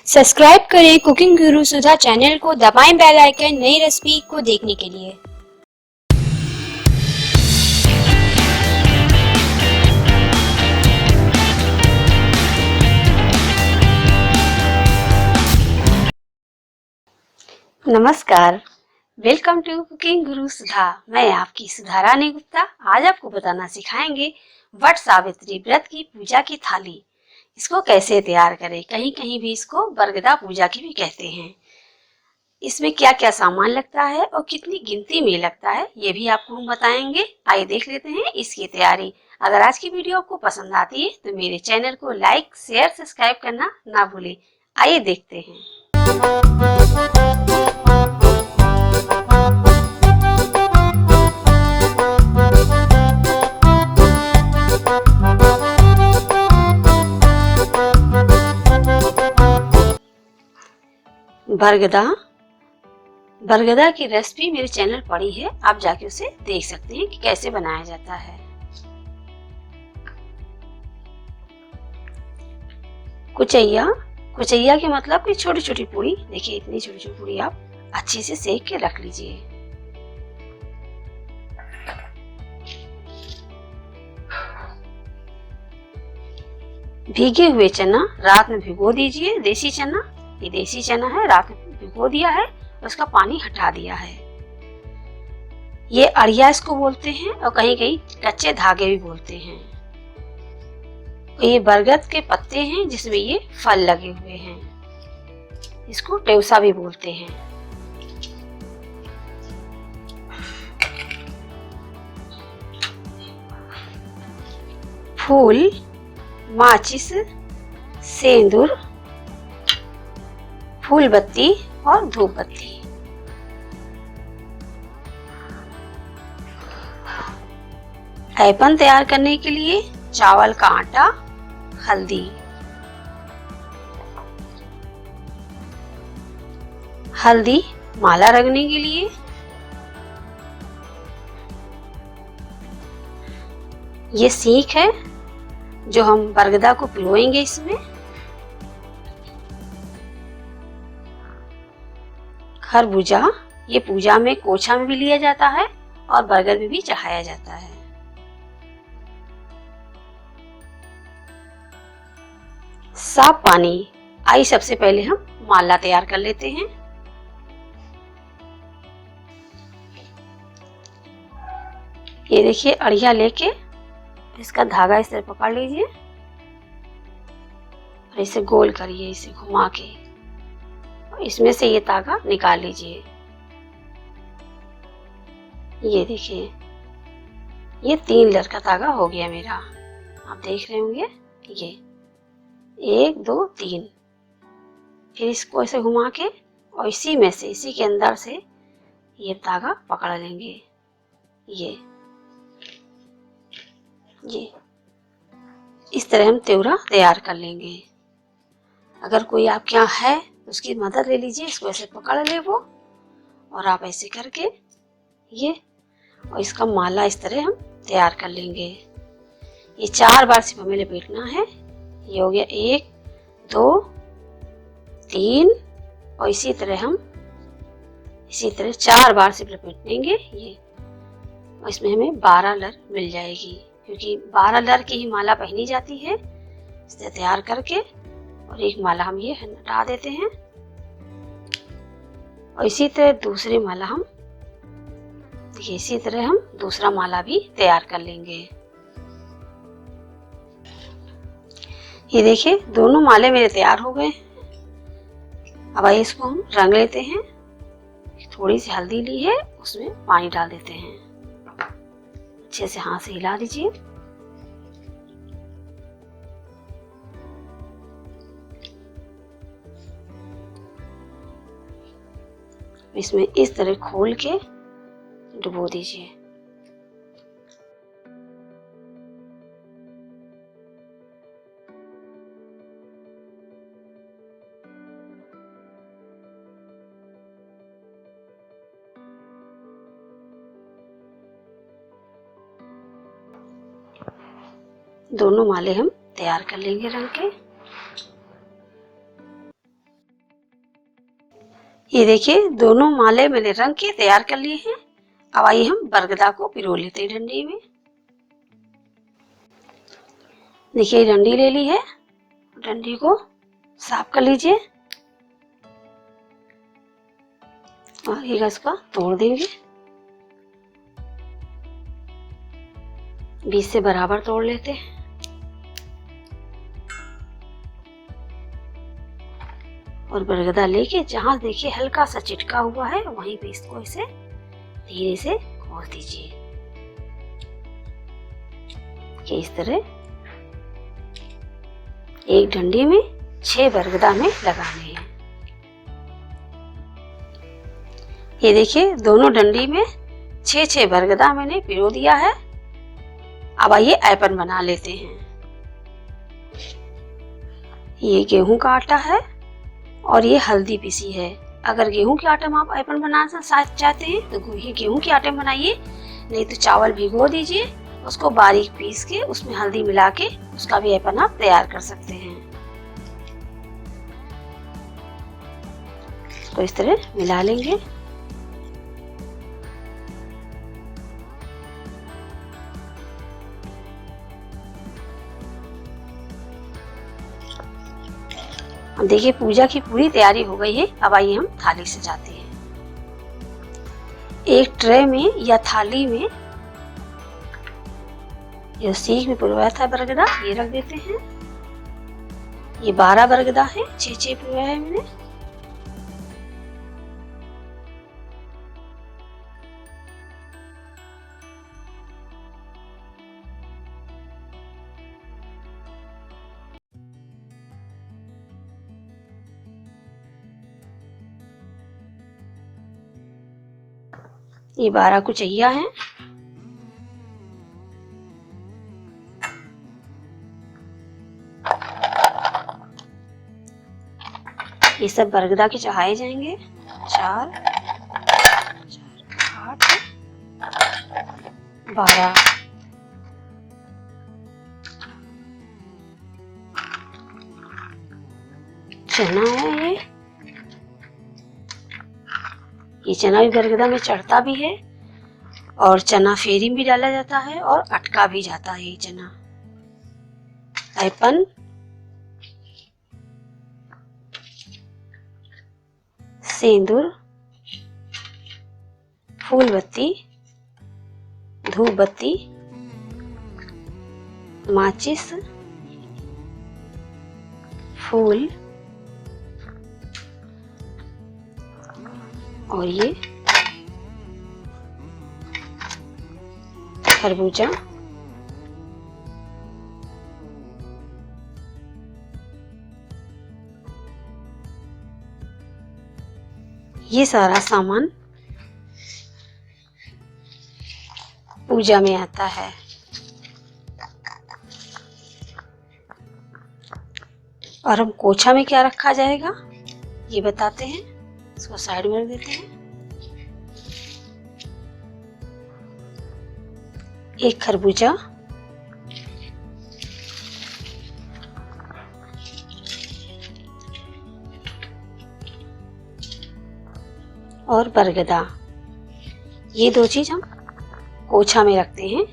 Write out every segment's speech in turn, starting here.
Subscribe करें cooking गुरु सुधा channel को, दबाएं बेल आइकन नई रेसिपी को देखने के लिए। नमस्कार, वेलकम टू कुकिंग गुरु सुधा। मैं आपकी सुधा रानी गुप्ता आज आपको बताना सिखाएंगे वट सावित्री व्रत की पूजा की थाली। इसको कैसे तैयार करें। कहीं कहीं भी इसको बरगदा पूजा की भी कहते हैं। इसमें क्या क्या सामान लगता है और कितनी गिनती में लगता है ये भी आपको हम बताएंगे। आइए देख लेते हैं इसकी तैयारी। अगर आज की वीडियो आपको पसंद आती है तो मेरे चैनल को लाइक शेयर सब्सक्राइब करना ना भूलें। आइए देखते हैं। बरगदा की रेसिपी मेरे चैनल पड़ी है, आप जाके उसे देख सकते हैं कि कैसे बनाया जाता है। कुचैया के मतलब कि छोटी छोटी पूरी। देखिए इतनी छोटी छोटी पूरी आप अच्छे से सेक के रख लीजिए। भीगे हुए चना रात में भिगो दीजिए। देसी चना, ये देसी चना है, रात में भिगो दिया है और उसका पानी हटा दिया है। ये अड़िया इसको बोलते हैं और कहीं कहीं कच्चे धागे भी बोलते हैं। ये बरगद के पत्ते हैं जिसमें ये फल लगे हुए हैं, इसको टेवसा भी बोलते हैं। फूल, माचिस, सेंदूर, फूल बत्ती और धूप बत्ती। ऐपन तैयार करने के लिए चावल का आटा, हल्दी, माला रंगने के लिए, ये सीख है जो हम बरगदा को पिरोएंगे इसमें। खरबूजा, ये पूजा में कोछा में भी लिया जाता है और बरगद में भी चढ़ाया जाता है। साफ पानी। आइए सबसे पहले हम माला तैयार कर लेते हैं। ये देखिए अड़िया लेके इसका धागा इस तरह पकड़ लीजिए और इसे गोल करिए, इसे घुमा के और इसमें से ये धागा निकाल लीजिए। ये देखिए ये 3 लेयर का धागा हो गया मेरा, आप देख रहे होंगे। ये 1 2 3। फिर इसको ऐसे घुमा के और इसी में से, इसी के अंदर से ये धागा पकड़ लेंगे। ये इस तरह हम त्योरा तैयार कर लेंगे। अगर कोई आपके यहाँ है तो उसकी मदद ले लीजिए, इसको ऐसे पकड़ ले वो और आप ऐसे करके ये और इसका माला इस तरह हम तैयार कर लेंगे। ये 4 बार सिर्फ हमें लपेटना है। ये हो गया 1 2 3 और इसी तरह 4 बार सिर्फ लपेटेंगे ये, और इसमें हमें 12 लर मिल जाएगी क्योंकि 12 लर की ही माला पहनी जाती है। इसे तैयार करके और एक माला हम ये हटा देते हैं और इसी तरह दूसरी माला हम, देखिए इसी तरह हम दूसरा माला भी तैयार कर लेंगे। ये देखिए दोनों माले मेरे तैयार हो गए। अब आइए इसको हम रंग लेते हैं। थोड़ी सी हल्दी ली है, उसमें पानी डाल देते हैं, अच्छे से हाथ से हिला दीजिए। इसमें इस तरह खोल के डुबो दीजिए। दोनों माले हम तैयार कर लेंगे रंग के। ये देखिए दोनों माले मैंने रंग के तैयार कर लिए हैं। अब आइए हम बरगदा को पिरो लेते हैं डंडी में। देखिए डंडी ले ली है, डंडी को साफ कर लीजिए और एक इसका तोड़ देंगे। 20 से बराबर तोड़ लेते हैं। और बरगदा लेके जहां देखिए हल्का सा चिटका हुआ है वहीं पे इसको इसे धीरे से खोल दीजिए कि इस तरह एक डंडी में 6 बरगदा में लगाने हैं। ये देखिए दोनों डंडी में 6 बरगदा मैंने पिरो दिया है। अब आइए ऐपन बना लेते हैं। ये गेहूं का आटा है और ये हल्दी पीसी है। अगर गेहूं के आटे में आप ऐपन बनाना चाहते हैं तो ये गेहूं के आटे में बनाइए, नहीं तो चावल भिगो दीजिए, उसको बारीक पीस के उसमें हल्दी मिला के उसका भी ऐपन आप तैयार कर सकते हैं। तो इस तरह मिला लेंगे। अब देखिए पूजा की पूरी तैयारी हो गई है। अब आइए हम थाली सजाते हैं। एक ट्रे में या थाली में जो सीख में पिरोया था बरगदा ये रख देते हैं। ये 12 बरगदा है, 6 पिरोया है मैंने। ये 12 कुचैया हैं। ये सब बरगदा के चढ़ाए जाएंगे। 4 8 12 चना है। ये चना भी बरगदा में चढ़ता भी है और चना फेरी में भी डाला जाता है और अटका भी जाता है। ये चना, ऐपन, सेंदूर, फूल बत्ती, धूप बत्ती, माचिस, फूल और ये खरबूजा, ये सारा सामान पूजा में आता है। और हम कोछा में क्या रखा जाएगा ये बताते हैं। इसको साइड में रख देते हैं। एक खरबूजा, और बरगदा, ये 2 चीज हम कोछा में रखते हैं।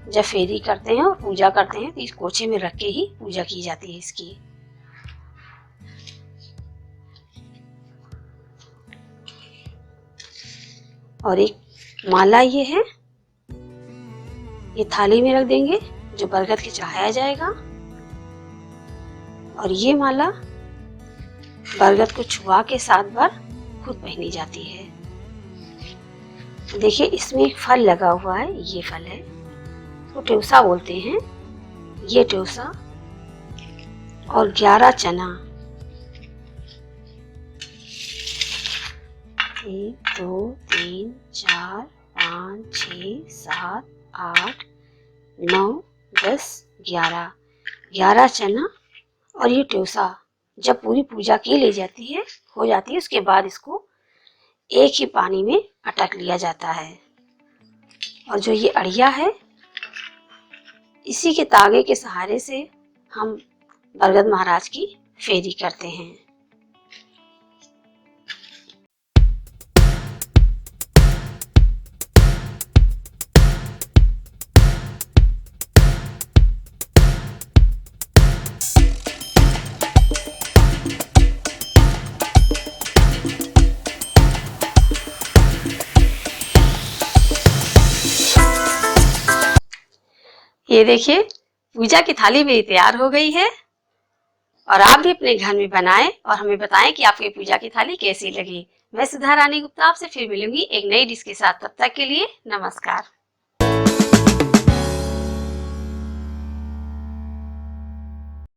जब फेरी करते हैं और पूजा करते हैं तो इस कोछे में रख के ही पूजा की जाती है इसकी। और एक माला ये है, ये थाली में रख देंगे जो बरगद के चढ़ाया जाएगा। और ये माला बरगद को छुआ के 7 बार खुद पहनी जाती है। देखिए इसमें एक फल लगा हुआ है, ये फल है तो टेउसा बोलते हैं। ये टेउसा और 11 चना, 1 2 3 4 5 6 7 8 9 10 11 चना और ये टेउसा जब पूरी पूजा की ली जाती है हो जाती है उसके बाद इसको एक ही पानी में अटक लिया जाता है। और जो ये अड़िया है इसी के तागे के सहारे से हम बरगद महाराज की फेरी करते हैं। ये देखिए पूजा की थाली मेरी तैयार हो गई है और आप भी अपने घर में बनाएं और हमें बताएं कि आपकी पूजा की थाली कैसी लगी। मैं सुधा रानी गुप्ता आपसे फिर मिलूंगी एक नई डिश के साथ। तब तक के लिए नमस्कार।